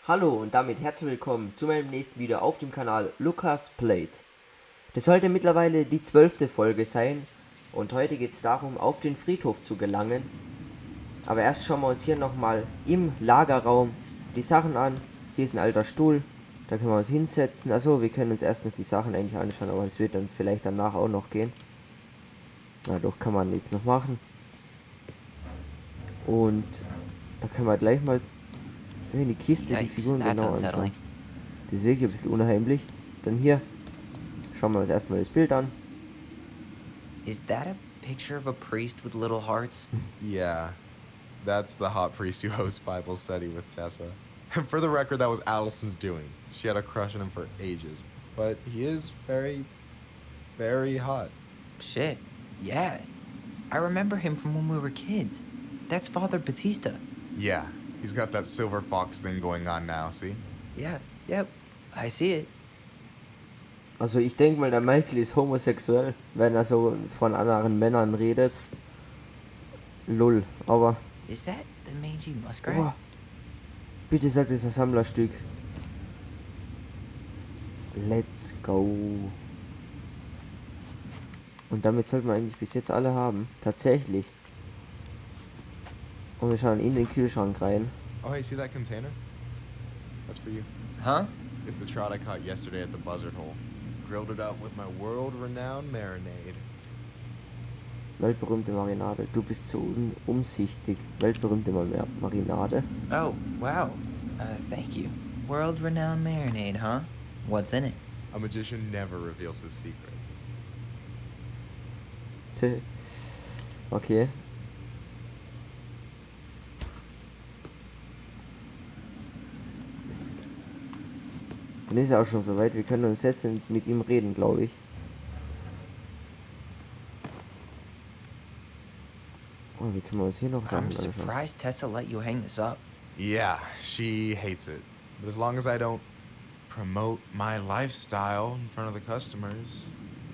Hallo und damit herzlich willkommen zu meinem nächsten Video auf dem Kanal LukasPlaYT. Das sollte mittlerweile die 12. Folge sein und heute geht es darum, auf den Friedhof zu gelangen. Aber erst schauen wir uns hier nochmal im Lagerraum die Sachen an. Hier ist ein alter Stuhl, da können wir uns hinsetzen. Also wir können uns erst noch die Sachen eigentlich anschauen, aber es wird dann vielleicht danach auch noch gehen. Na doch, kann man jetzt noch machen. Und da können wir gleich mal in die Kiste die Yikes, Figuren that's genau unsettling. anschauen. Das ist wirklich ein bisschen unheimlich. Dann hier schauen wir uns erstmal das Bild an. Is that a picture of a priest with little hearts? Yeah, that's the hot priest who hosts Bible study with Tessa. And for the record, that was Alyson's doing. She had a crush on him for ages. But he is very, very hot. Shit, yeah. I remember him from when we were kids. That's Father Batista. Yeah, he's got that silver fox thing going on now, see? Yeah, yep, I see it. Also ich denke mal, der Michael ist homosexuell, wenn er so von anderen Männern redet. Lull, aber... Is that the mangy muskrat? Oh, bitte sag, das ist ein Sammlerstück. Let's go. Und damit sollten wir eigentlich bis jetzt alle haben. Tatsächlich. Und wir schauen in den Kühlschrank rein. Oh, hey, see that container? That's for you. Huh? It's the trout I caught yesterday at the buzzard hole. Grilled it up with my world-renowned marinade. Weltberühmte Marinade. Du bist so umsichtig. Weltberühmte Marinade. Oh, wow. Thank you. World-renowned marinade, huh? What's in it? A magician never reveals his secrets. Okay. Dann ist er auch schon soweit. Wir können uns jetzt mit ihm reden, glaube ich. Oh, wie können wir uns hier noch Sachen I'm anschauen? surprised Tessa let you hang this up. Yeah, she hates it. But as long as I don't promote my lifestyle in front of the customers,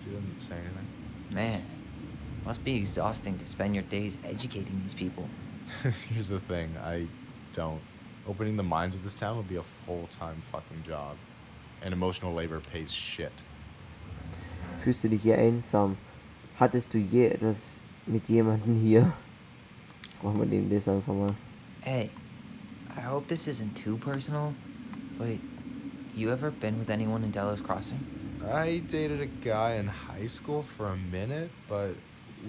she doesn't say anything. Man, must be exhausting to spend your days educating these people. Here's the thing, I don't. Opening the mines of this town would be a full-time fucking job. And emotional labor pays shit. Fühlst du dich hier einsam? Hattest du je etwas mit jemandem hier? Fragen wir den das einfach mal. Hey, I hope this isn't too personal, but you ever been with anyone in Delos Crossing? I dated a guy in high school for a minute, but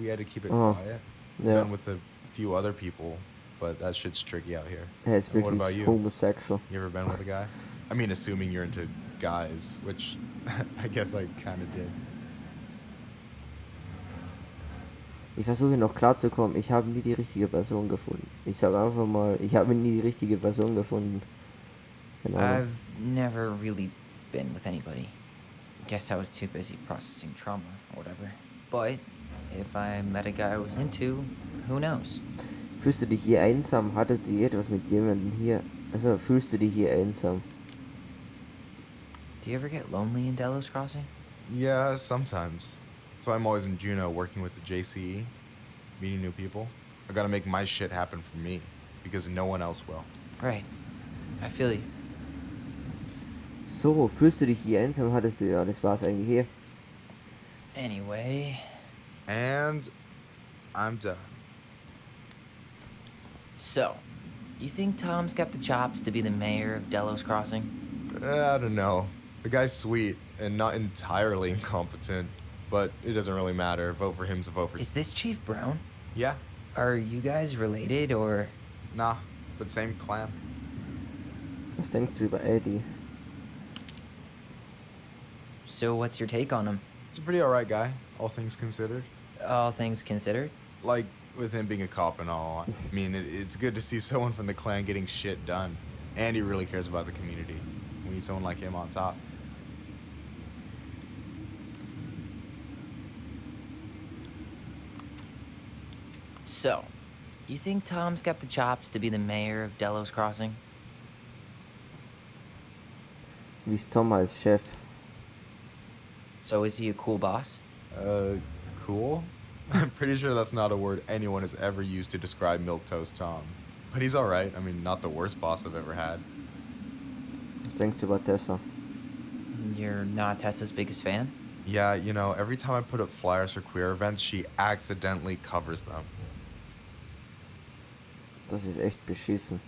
we had to keep it Oh, quiet. yeah. Been with a few other people, but that shit's tricky out here. Er ist And what about wirklich you? homosexual. You ever been with a guy? I mean, assuming you're into guys, which I guess I kind of did. Ich versuche noch klarzukommen. Ich habe nie die richtige Person gefunden. Ich sage einfach mal, ich habe nie die richtige Person gefunden. Genau. I've never really been with anybody. Guess I was too busy processing trauma or whatever. But if I met a guy I was into, who knows? Fühlst du dich hier einsam? Hattest du je etwas mit jemandem hier? Also fühlst du dich hier einsam? Do you ever get lonely in Delos Crossing? Yeah, sometimes. So I'm always in Juneau working with the JCE, meeting new people. I gotta make my shit happen for me, because no one else will. Right. I feel you. So, fühlst du dich hier einsam? Hattest du, ja, das war's eigentlich hier. Anyway, And I'm done. so, you think Tom's got the chops to be the mayor of Delos Crossing? I don't know. The guy's sweet and not entirely incompetent, but it doesn't really matter. Vote for him to vote for. Is this Chief Brown? Yeah, Are you guys related or? nah, but same clan. Was denkst du über Eddie? So what's your take on him? He's a pretty alright guy, all things considered. All things considered? Like, with him being a cop and all, I mean, it's good to see someone from the clan getting shit done. And he really cares about the community. We need someone like him on top. So, you think Tom's got the chops to be the mayor of Delos Crossing? Wie ist Tom als Chef? So is he a cool boss? Cool? I'm pretty sure that's not a word anyone has ever used to describe Milquetoast Tom. But he's alright. I mean, not the worst boss I've ever had. Was denkst du über Tessa? You're not Tessa's biggest fan? Yeah, you know, every time I put up flyers for queer events, she accidentally covers them. Das ist echt beschissen.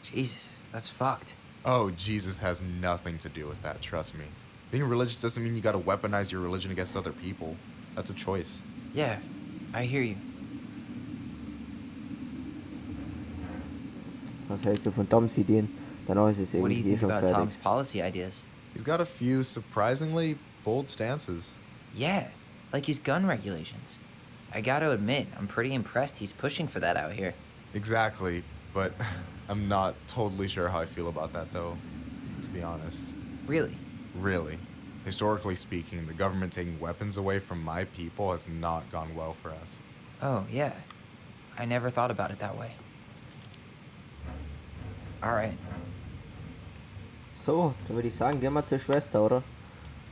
Jesus, that's fucked. Oh, Jesus has nothing to do with that, trust me. Being religious doesn't mean you gotta weaponize your religion against other people. That's a choice. Yeah, I hear you. Was hältst du von Toms Ideen? Danach ist es What do you irgendwie think schon about fertig. Tom's policy ideas? He's got a few surprisingly bold stances. Yeah, like his gun regulations. I gotta admit, I'm pretty impressed he's pushing for that out here. Exactly, but I'm not totally sure how I feel about that though, to be honest. Really? Really. Historically speaking, the government taking weapons away from my people has not gone well for us. Oh, yeah. I never thought about it that way. Alright. So, dann würde ich sagen, gehen wir zur Schwester, oder?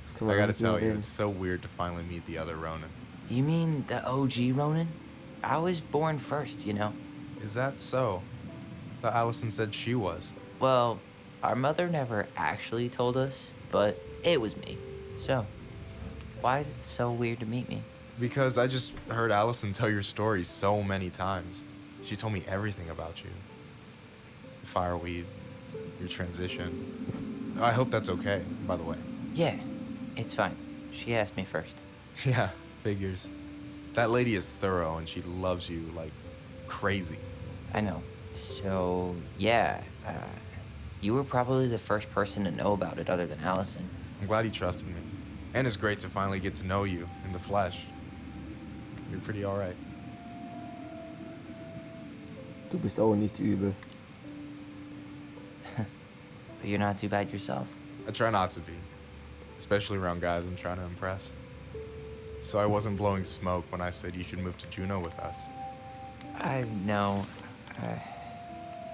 Was können I wir gotta mit ihr tell you, reden? it's so weird to finally meet the other Ronin. You mean the OG Ronin? I was born first, you know? Is that so? Thought Alyson said she was. Well, our mother never actually told us, but it was me. So, why is it so weird to meet me? Because I just heard Alyson tell your story so many times. She told me everything about you. The fireweed, your transition. I hope that's okay, by the way. Yeah, it's fine. She asked me first. Yeah, figures. That lady is thorough and she loves you like crazy. I know. So, yeah, you were probably the first person to know about it other than Alyson. I'm glad he trusted me. And it's great to finally get to know you in the flesh. You're pretty alright. Du bist auch nicht übel. But you're not too bad yourself. I try not to be. Especially around guys I'm trying to impress. So I wasn't blowing smoke when I said you should move to Juneau with us. I know.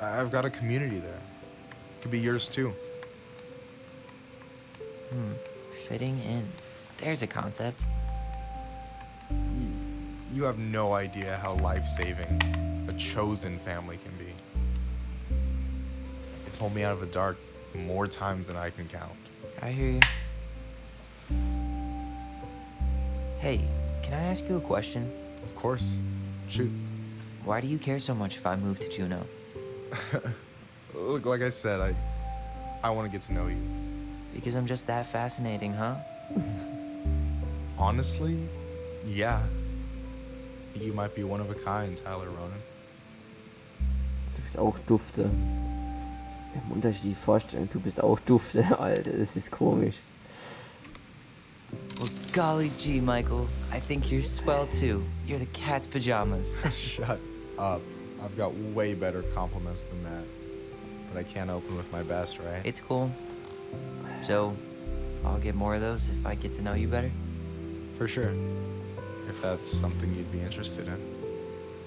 I've got a community there. Could be yours too. Fitting in. There's a concept. You have no idea how life-saving a chosen family can be. It pulled me out of the dark more times than I can count. I hear you. Hey, can I ask you a question? Of course. Shoot. Why do you care so much if I move to Juneau? Look, like I said, I want to get to know you. Because I'm just that fascinating, huh? Honestly, yeah. You might be one of a kind, Tyler Ronan. Du bist auch dufte. Im Unterschied die Vorstellung, du bist auch dufte, Alter, das ist komisch. Well, golly gee, Michael. I think you're swell too. You're the cat's pajamas. Shut up. I've got way better compliments than that. But I can't open with my best, right? It's cool. So, I'll get more of those if I get to know you better. For sure. If that's something you'd be interested in.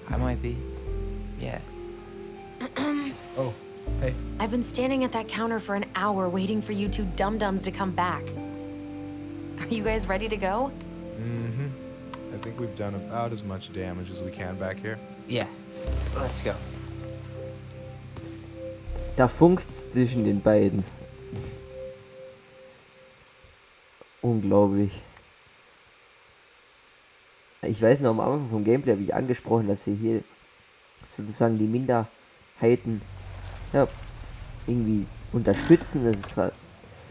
I might be. Yeah. Oh, hey. I've been standing at that counter for an hour waiting for you two dum-dums to come back. Are you guys ready to go? Mm-hmm. I think we've done about as much damage as we can back here. Yeah. Let's go. Da funkt's zwischen den beiden. Unglaublich. Ich weiß noch am Anfang vom Gameplay habe ich angesprochen, dass sie hier sozusagen die Minderheiten irgendwie unterstützen, das ist Here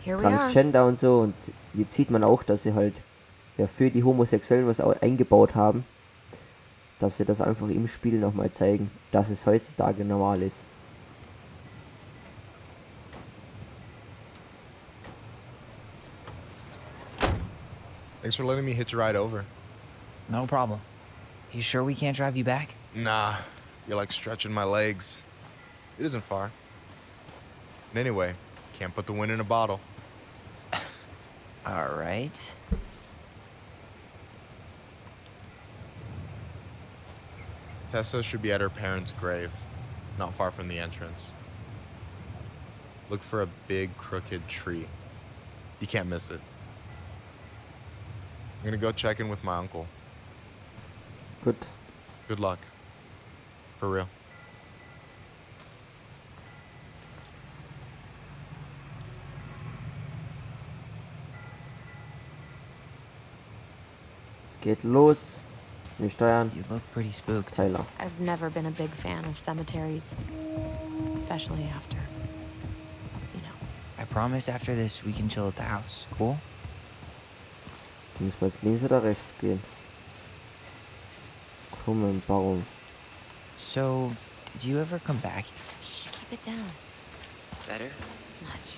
we are. Transgender und so, und jetzt sieht man auch, dass sie halt für die Homosexuellen was auch eingebaut haben, dass sie das einfach im Spiel nochmal zeigen, dass es heutzutage normal ist. Thanks for letting me hitch a ride over. No problem. You sure we can't drive you back? Nah, you're like stretching my legs. It isn't far. And anyway, can't put the wind in a bottle. All right. Tessa should be at her parents' grave, not far from the entrance. Look for a big crooked tree. You can't miss it. I'm gonna go check in with my uncle. Gut. Good luck. For real. Es geht los. Wir steuern You look pretty spooked. Tyler. I've never been a big fan of cemeteries, especially after, you know. I promise after this we can chill at the house. Cool? Muss man jetzt links oder rechts gehen? Krummen Baum. So, did you ever come back? Shh, keep it down. Better? Much.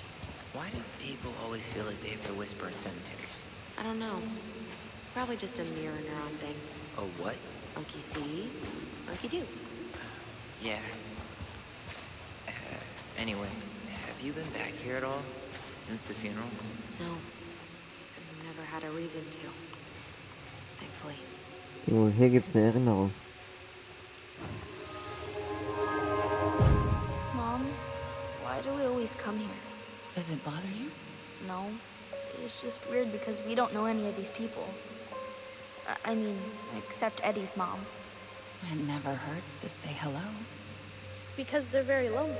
Why do people always feel like they have to whisper in cemeteries? I don't know. Probably just a mirror neuron thing. Oh, what? Monkey see, monkey do. Yeah. Anyway, have you been back here at all? Since the funeral? No. I've never had a reason to. Thankfully. Irgendwo hier gibt es eine Erinnerung. Mom, why do we always come here? Does it bother you? No, it's just weird because we don't know any of these people. I mean, except Eddie's mom. It never hurts to say hello. Because they're very lonely.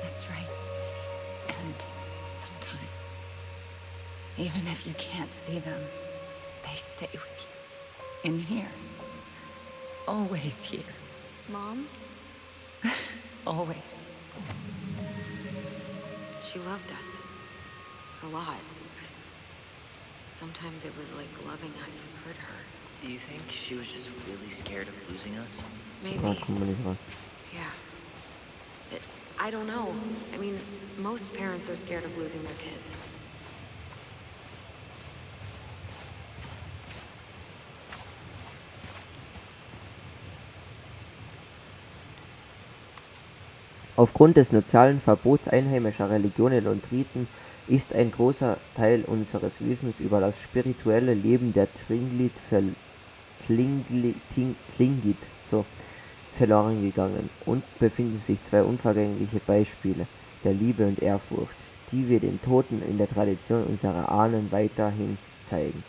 That's right, sweetie. And sometimes, even if you can't see them, they stay with you. In here. Always here. Mom? Always. She loved us. A lot. Sometimes it was like loving us hurt her. Do you think she was just really scared of losing us? Maybe. Ah, kommen wir nicht ran. Yeah. I don't know. I mean, most parents are scared of losing their kids. Aufgrund des sozialen Verbots einheimischer Religionen und Riten ist ein großer Teil unseres Wissens über das spirituelle Leben der Tlingit verloren gegangen und befinden sich zwei unvergängliche Beispiele der Liebe und Ehrfurcht, die wir den Toten in der Tradition unserer Ahnen weiterhin zeigen.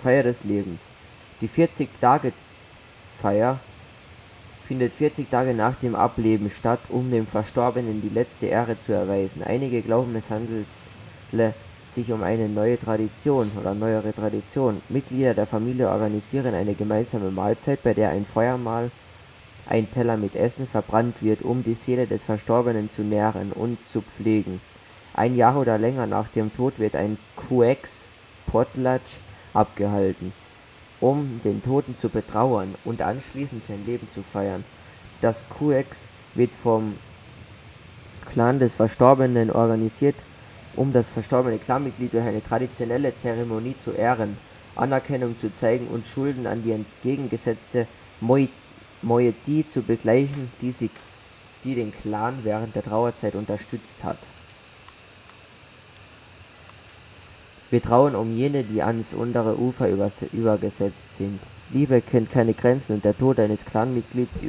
Feier des Lebens. Die 40-Tage-Feier findet 40 Tage nach dem Ableben statt, um dem Verstorbenen die letzte Ehre zu erweisen. Einige glauben, es handele sich um eine neue Tradition oder neuere Tradition. Mitglieder der Familie organisieren eine gemeinsame Mahlzeit, bei der ein Feuermahl, ein Teller mit Essen verbrannt wird, um die Seele des Verstorbenen zu nähren und zu pflegen. Ein Jahr oder länger nach dem Tod wird ein Kuex Potlatch abgehalten, um den Toten zu betrauern und anschließend sein Leben zu feiern. Das Kuex wird vom Clan des Verstorbenen organisiert, um das verstorbene Clanmitglied durch eine traditionelle Zeremonie zu ehren, Anerkennung zu zeigen und Schulden an die entgegengesetzte Moiety zu begleichen, die den Clan während der Trauerzeit unterstützt hat. Wir trauern um jene, die ans untere Ufer übergesetzt sind. Liebe kennt keine Grenzen und der Tod eines Clanmitglieds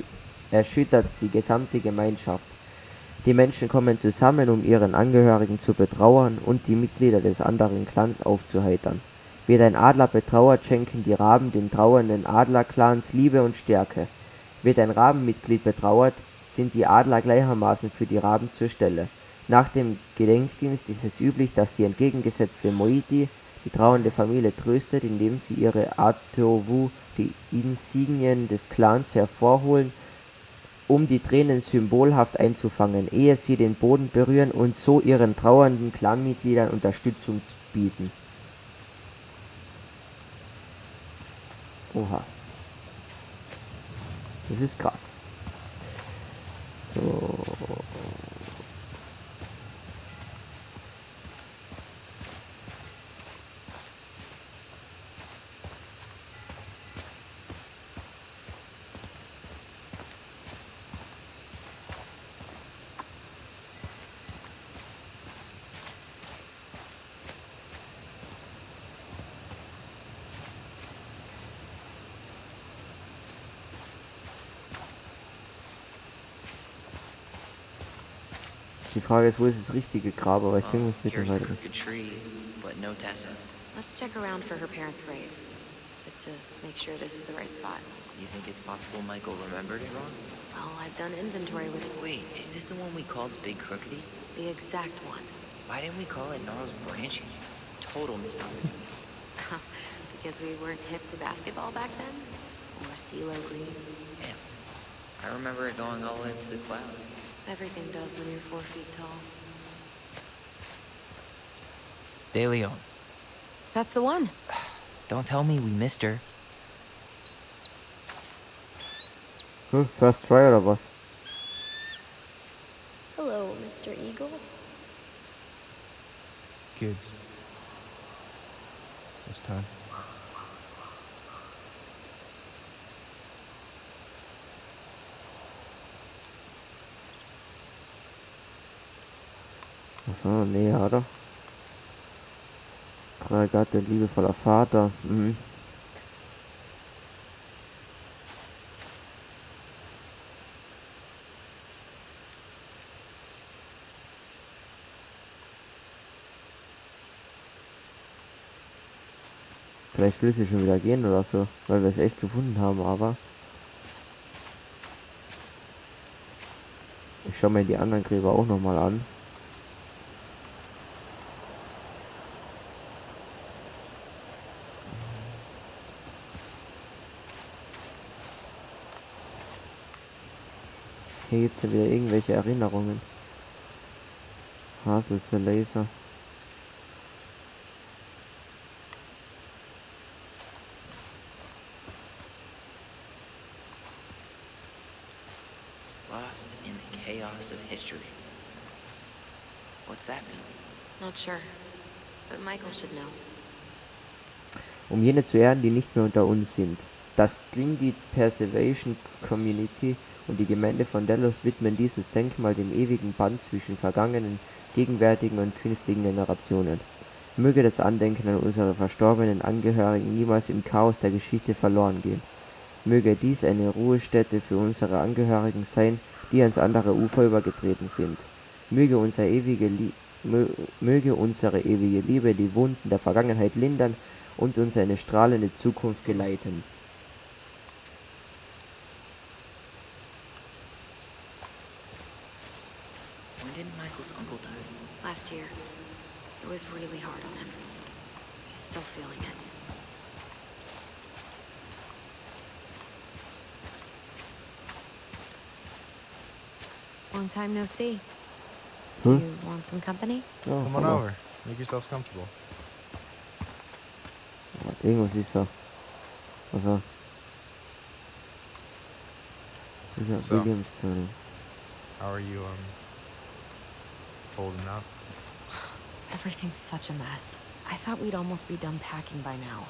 erschüttert die gesamte Gemeinschaft. Die Menschen kommen zusammen, um ihren Angehörigen zu betrauern und die Mitglieder des anderen Clans aufzuheitern. Wird ein Adler betrauert, schenken die Raben den trauernden Adlerclans Liebe und Stärke. Wird ein Rabenmitglied betrauert, sind die Adler gleichermaßen für die Raben zur Stelle. Nach dem Gedenkdienst ist es üblich, dass die entgegengesetzte Moiety die trauernde Familie tröstet, indem sie ihre Atovu, die Insignien des Clans, hervorholen, um die Tränen symbolhaft einzufangen, ehe sie den Boden berühren und so ihren trauernden Clanmitgliedern Unterstützung bieten. Oha. Das ist krass. So. Die Frage ist, wo ist das richtige Grab, aber ich denke, es wird Here's the weiter. crooked tree, but no Tessa. Let's check around for her parents' grave, just to make sure this is the right spot. You think it's possible Michael remembered it wrong? Well, I've done inventory with Wait, is this the one we called Big Crookedy? the exact one. Why didn't we call it Gnarls Branching? Total missed opportunity. Because we weren't hip to basketball back then? Or CeeLo Green? Damn. I remember it going all the way up to the clouds. Everything does when you're 4 feet tall. De Leon. That's the one. Don't tell me we missed her. First try oder was? Hello, Mr. Eagle. Kids. It's time. Achso, nee, oder? Treuer Gatte, liebevoller Vater. Mhm. Vielleicht will sie schon wieder gehen oder so, weil wir es echt gefunden haben, aber ich schaue mir die anderen Gräber auch nochmal an. Hier gibt es ja wieder irgendwelche Erinnerungen. Hase ist der Laser. Lost in the chaos of history. What's that mean? Not sure. But Michael should know. Um jene zu ehren, die nicht mehr unter uns sind. Das Tlingit Preservation Community und die Gemeinde von Delos widmen dieses Denkmal dem ewigen Band zwischen vergangenen, gegenwärtigen und künftigen Generationen. Möge das Andenken an unsere verstorbenen Angehörigen niemals im Chaos der Geschichte verloren gehen. Möge dies eine Ruhestätte für unsere Angehörigen sein, die ans andere Ufer übergetreten sind. Möge unsere ewige Liebe die Wunden der Vergangenheit lindern und uns eine strahlende Zukunft geleiten. When did Michael's uncle die? Last year. It was really hard on him. He's still feeling it. Long time no see. Huh? You want some company? Ja, Come on aber- over. Make yourselves comfortable. Irgendwas ist da. Also. Sogar So. Williamstown. How are you, holding up? Everything's such a mess. I thought we'd almost be done packing by now.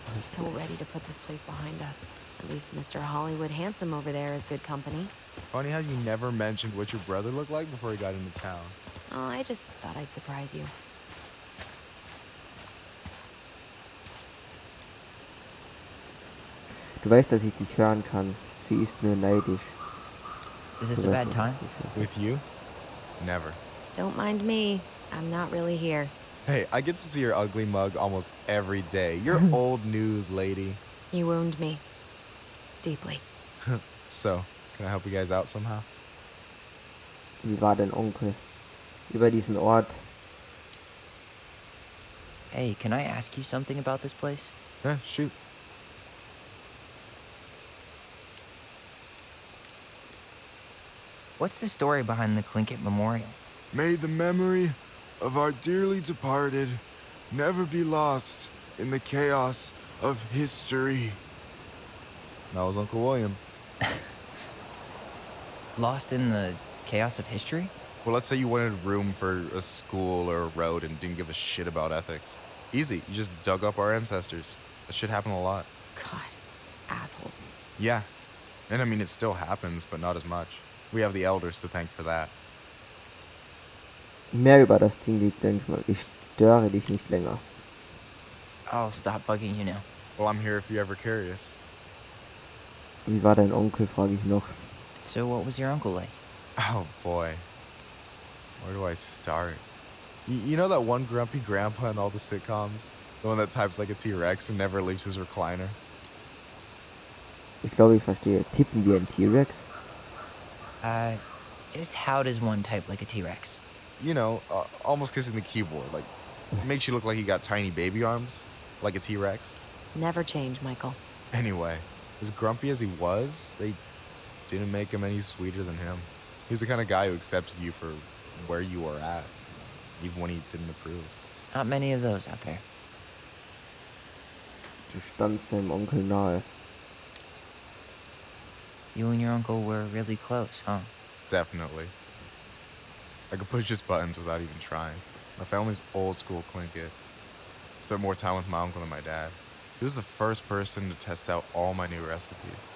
I'm so ready to put this place behind us. At least Mr. Hollywood Handsome over there is good company. Funny how you never mentioned what your brother looked like before he got into town. Oh, I just thought I'd surprise you. Du weißt, dass ich dich hören kann. Sie ist nur neidisch. Is this Du a weißt, bad dass time? ich dich hören kann. With you? Never. Don't mind me. I'm not really here. Hey, I get to see your ugly mug almost every day. You're old news, lady. You wound me. Deeply. So, can I help you guys out somehow? Wie war dein Onkel? Über diesen Ort. Hey, can I ask you something about this place? Yeah, shoot. What's the story behind the Tlingit Memorial? May the memory of our dearly departed never be lost in the chaos of history. That was Uncle William. Lost in the chaos of history? Well, let's say you wanted room for a school or a road and didn't give a shit about ethics. Easy. You just dug up our ancestors. That shit happened a lot. God. Assholes. Yeah. And I mean, it still happens, but not as much. We have the elders to thank for that. Mehr über das Tlingit-Denkmal. Ich störe dich nicht länger. I'll stop bugging you now. Well, I'm here if you're ever curious. Wie war dein Onkel, frage ich noch. So what was your uncle like? Oh, boy. Where do I start? You know that one grumpy grandpa in all the sitcoms? The one that types like a T-Rex and never leaves his recliner? Ich glaube, ich verstehe. Tippen wie ein T-Rex? Just how does one type like a T-Rex? You know, almost kissing the keyboard. Like, makes you look like you got tiny baby arms, like a T-Rex. Never change, Michael. Anyway, as grumpy as he was, they didn't make him any sweeter than him. He's the kind of guy who accepted you for where you were at, even when he didn't approve. Not many of those out there. Du standst deinem Onkel nahe. You and your uncle were really close, huh? Definitely. I could push his buttons without even trying. My family's old school Tlingit. Spent more time with my uncle than my dad. He was the first person to test out all my new recipes.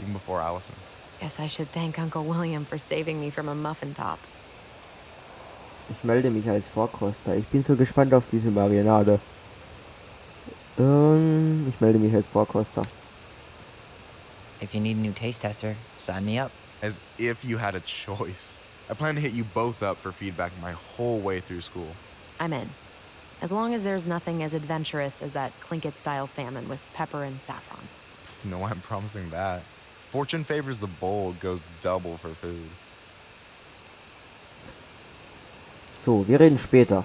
Even before Alyson. Guess I should thank Uncle William for saving me from a muffin top. Ich melde mich als Vorkoster. Ich bin so gespannt auf diese Marinade. Ich melde mich als Vorkoster. If you need a new taste tester, sign me up. As if you had a choice. I plan to hit you both up for feedback my whole way through school. I'm in. As long as there's nothing as adventurous as that Tlingit-style salmon with pepper and saffron. Pff, no, I'm promising that. Fortune favors the bold, goes double for food. So, wir reden später.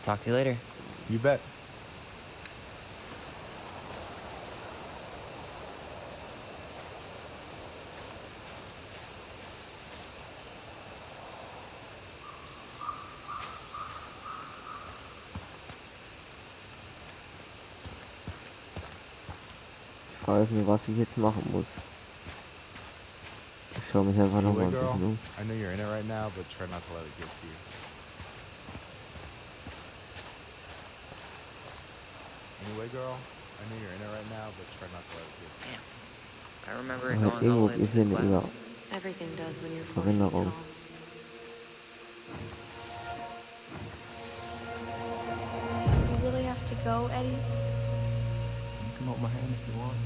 Talk to you later. You bet. Ich frage mich nur, was ich jetzt machen muss. Ich schaue mich einfach noch mal ein bisschen um. I know you're in it right now, but try not to let it get to you. Anyway, girl, I know you're in it right now, but try not to let it get to you. Damn. I remember it Aber going all irgendwo the way to ist the hier eine clouds. Everything does when you're 4 feet Erinnerung. tall. Do we really have to go, Eddie? You can hold my hand if you want.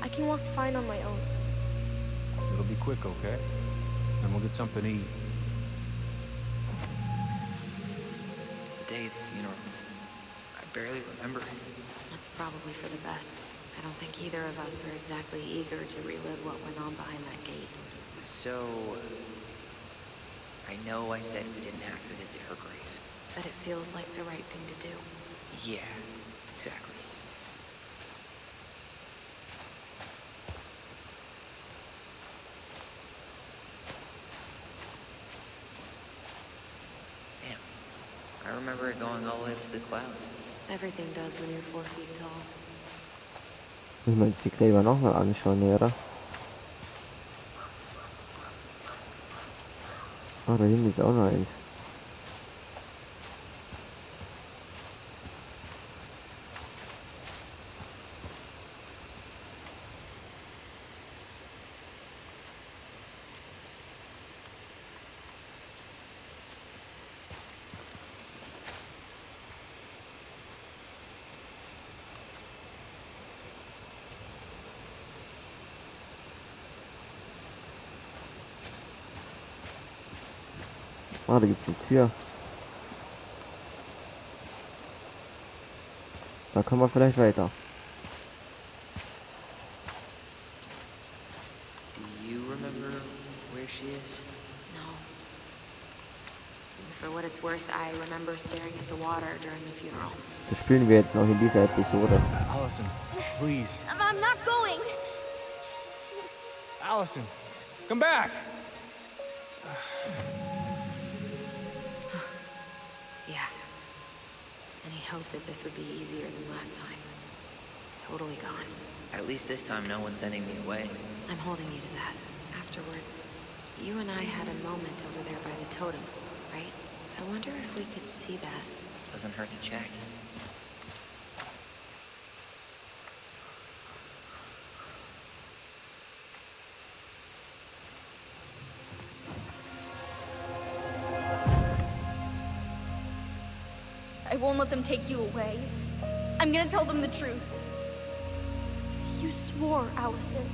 I can walk fine on my own. It'll be quick, okay? Then we'll get something to eat. The day of the funeral. I barely remember it. That's probably for the best. I don't think either of us are exactly eager to relive what went on behind that gate. So, I know I said we didn't have to visit her grave. But it feels like the right thing to do. Yeah, exactly. Damn. I remember it going all the way up to the clouds. Everything does when you're 4 feet tall. Müssen wir uns die Gräber nochmal anschauen, ne, oder? Oh, da hinten ist auch noch eins. Ah, da gibt's eine Tür. Da kommen wir vielleicht weiter. Do you remember where she is? No. And for what it's worth, I remember staring at the water during the funeral. Das spielen wir jetzt noch in dieser Episode. Alyson, please. I'm not going. Alyson, come back! Yeah. Any hope that this would be easier than last time? Totally gone. At least this time no one's sending me away. I'm holding you to that. Afterwards, you and I had a moment over there by the totem, right? I wonder if we could see that. Doesn't hurt to check. I won't let them take you away. I'm gonna tell them the truth. You swore, Alyson.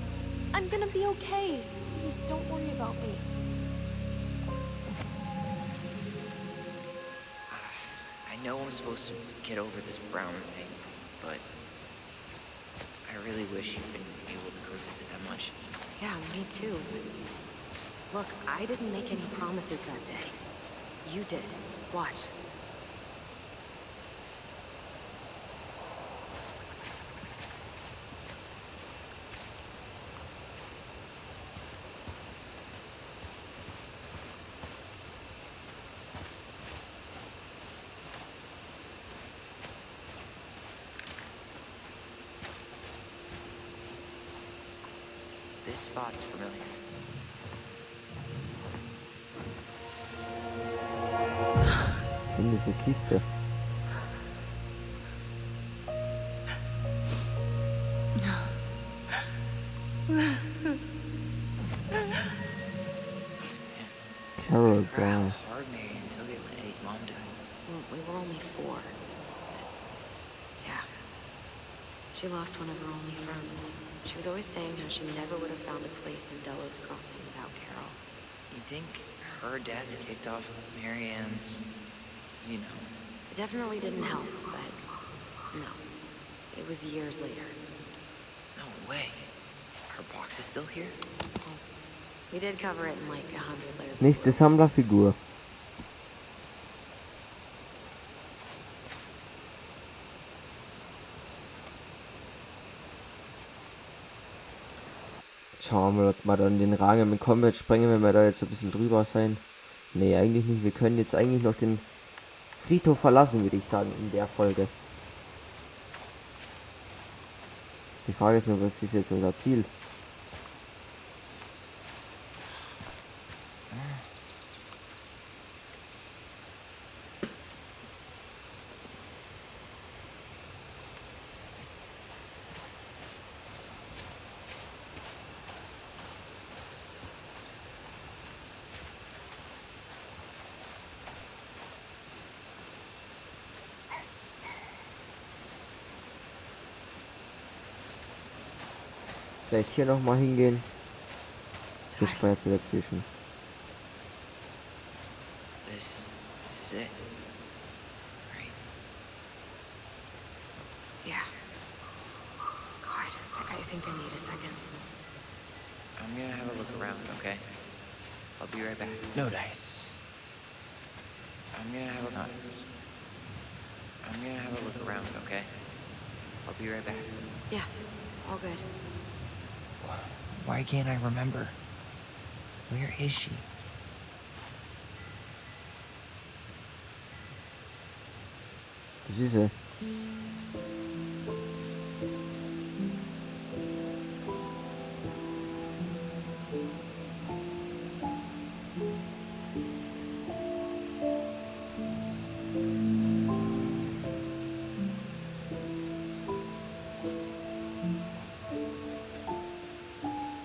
I'm gonna be okay. Please don't worry about me. I know I'm supposed to get over this brown thing, but I really wish you'd been able to go visit that much. Yeah, me too. Look, I didn't make any promises that day. You did. Watch. This spot's familiar. Da hinten ist eine Kiste. Carol Remember how Brown. hard Marianne took it when Eddie's mom died? Well, we were only 4. Yeah. She lost one of her only friends. She was always saying how she never would have found a place in Delos Crossing without Carol. You think her death kicked off Marianne's, you know? It definitely didn't help, but no. It was years later. No way. Her box is still here? Well, we did cover it in like 100 layers. Nächste Sammlerfigur. Schauen wir mal, ob wir dann den Rang im Combat sprengen, wenn wir da jetzt ein bisschen drüber sein. Nee, eigentlich nicht. Wir können jetzt eigentlich noch den Friedhof verlassen, würde ich sagen, in der Folge. Die Frage ist nur, was ist jetzt unser Ziel? Vielleicht hier nochmal hingehen. Ich spare jetzt wieder zwischen. This is it. Right? Yeah. God, I think I need a second. I'm gonna have a look around, okay? I'll be right back. No dice. I'm gonna have a look around, okay? I'll be right back. Yeah, all good. Why can't I remember? Where is she? Das ist sie.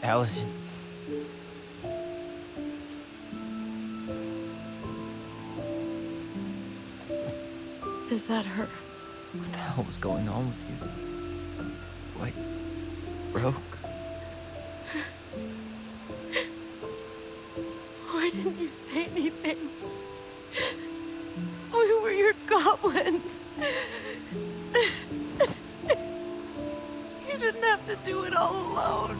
Alyson. Is that her? What the hell was going on with you? What broke? Why didn't you say anything? We were your goblins. You didn't have to do it all alone.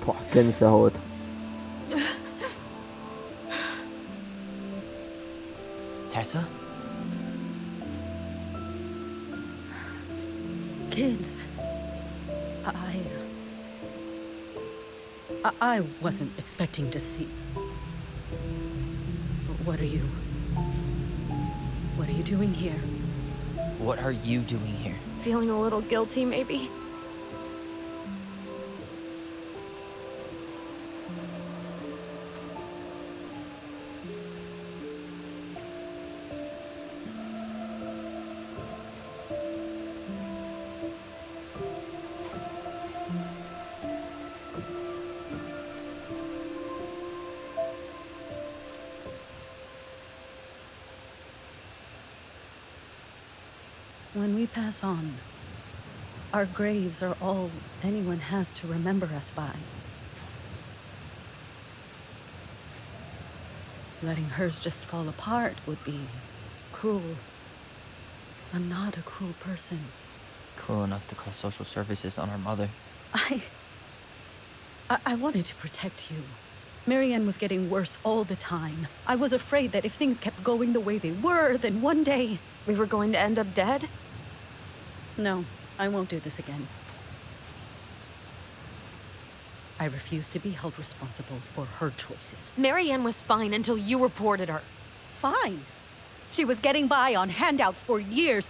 Boah, Gänsehaut. Tessa? Kids, I wasn't expecting to see. What are you doing here? What are you doing here? Feeling a little guilty, maybe? When we pass on, our graves are all anyone has to remember us by. Letting hers just fall apart would be cruel. I'm not a cruel person. Cool enough to call social services on our mother. I wanted to protect you. Marianne was getting worse all the time. I was afraid that if things kept going the way they were, then one day... We were going to end up dead? No, I won't do this again. I refuse to be held responsible for her choices. Marianne was fine until you reported her. Fine. She was getting by on handouts for years.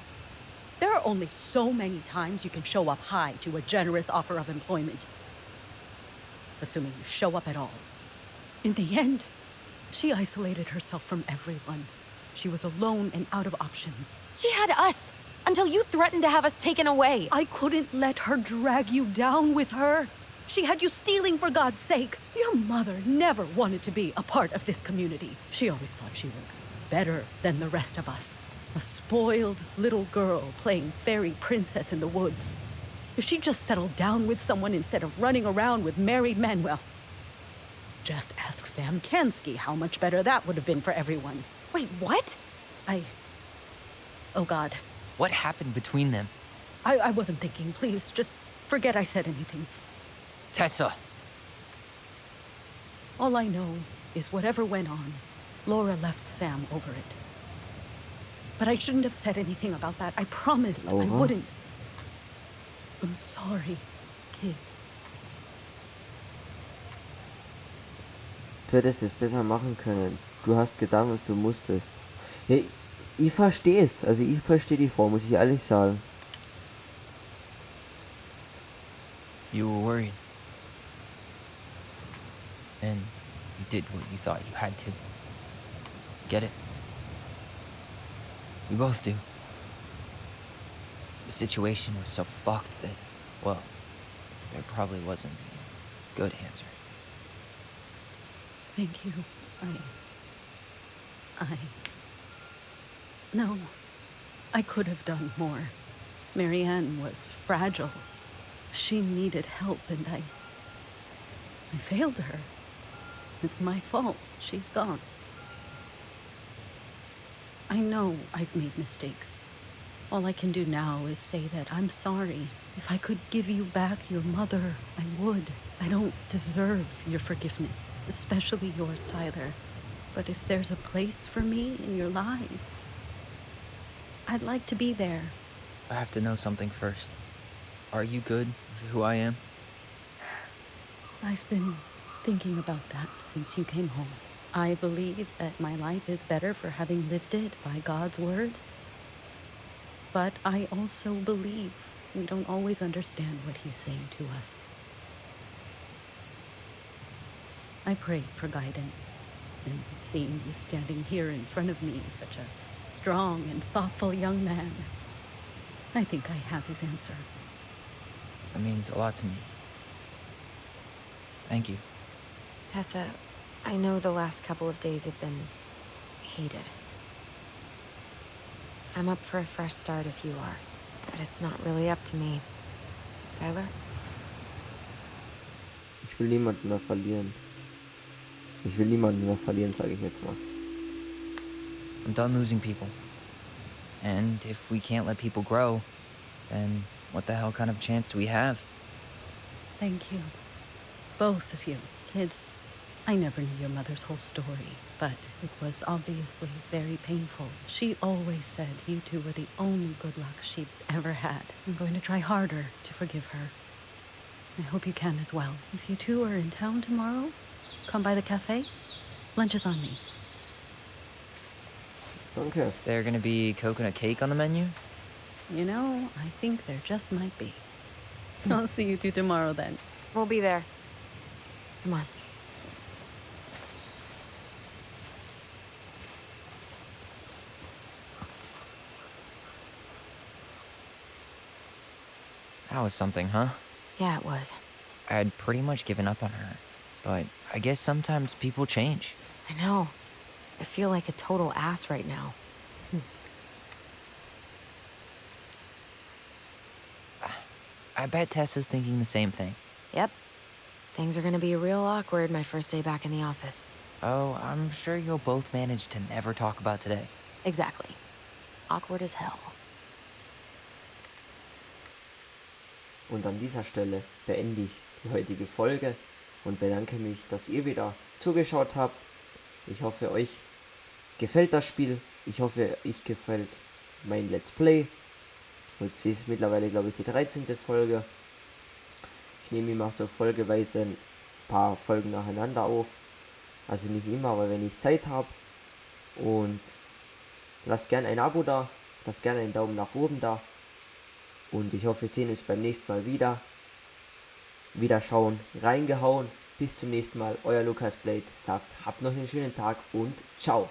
There are only so many times you can show up high to a generous offer of employment. Assuming you show up at all. In the end, she isolated herself from everyone. She was alone and out of options. She had us, until you threatened to have us taken away. I couldn't let her drag you down with her. She had you stealing for God's sake. Your mother never wanted to be a part of this community. She always thought she was better than the rest of us. A spoiled little girl playing fairy princess in the woods. If she just settled down with someone instead of running around with married men, well, just ask Sam Kansky how much better that would have been for everyone. Wait, what? Oh God. What happened between them? I wasn't thinking. Please, just forget I said anything. Tessa! All I know is whatever went on, Laura left Sam over it. But I shouldn't have said anything about that. I promised I wouldn't. I'm sorry, kids. Du hättest es besser machen können. Du hast getan, was du musstest. Ja, ich verstehe es. Also ich verstehe die Frau, muss ich ehrlich sagen. You were worried. And you did what you thought you had to. Get it? We both do. The situation was so fucked that, well, there probably wasn't a good answer. Thank you. No, I could have done more. Marianne was fragile. She needed help, and I failed her. It's my fault. She's gone. I know I've made mistakes. All I can do now is say that I'm sorry. If I could give you back your mother, I would. I don't deserve your forgiveness, especially yours, Tyler. But if there's a place for me in your lives, I'd like to be there. I have to know something first. Are you good with who I am? I've been thinking about that since you came home. I believe that my life is better for having lived it by God's word. But I also believe we don't always understand what he's saying to us. I prayed for guidance, and seeing you standing here in front of me, such a strong and thoughtful young man, I think I have his answer. That means a lot to me. Thank you. Tessa, I know the last couple of days have been hated. I'm up for a fresh start if you are, but it's not really up to me. Tyler? Ich will niemanden mehr verlieren. Ich will niemanden mehr verlieren, sage ich jetzt mal. I'm done losing people. And if we can't let people grow, then what the hell kind of chance do we have? Thank you. Both of you. Kids, I never knew your mother's whole story, but it was obviously very painful. She always said you two were the only good luck she'd ever had. I'm going to try harder to forgive her. I hope you can as well. If you two are in town tomorrow, come by the cafe. Lunch is on me. Danke. There gonna be coconut cake on the menu? You know, I think there just might be. I'll see you two tomorrow then. We'll be there. Come on. That was something, huh? Yeah, it was. I had pretty much given up on her, but I guess sometimes people change. I know. I feel like a total ass right now. I bet Tessa's thinking the same thing. Yep. Things are gonna be real awkward my first day back in the office. Oh, I'm sure you'll both manage to never talk about today. Exactly. Awkward as hell. Und an dieser Stelle beende ich die heutige Folge und bedanke mich, dass ihr wieder zugeschaut habt. Ich hoffe, euch gefällt das Spiel. Ich hoffe, euch gefällt mein Let's Play. Jetzt ist mittlerweile, glaube ich, die 13. Folge. Ich nehme immer so folgeweise ein paar Folgen nacheinander auf. Also nicht immer, aber wenn ich Zeit habe. Und lasst gerne ein Abo da. Lasst gerne einen Daumen nach oben da. Und ich hoffe, wir sehen uns beim nächsten Mal wieder. Wieder schauen, reingehauen. Bis zum nächsten Mal. Euer LukasPlaYT sagt, habt noch einen schönen Tag und ciao.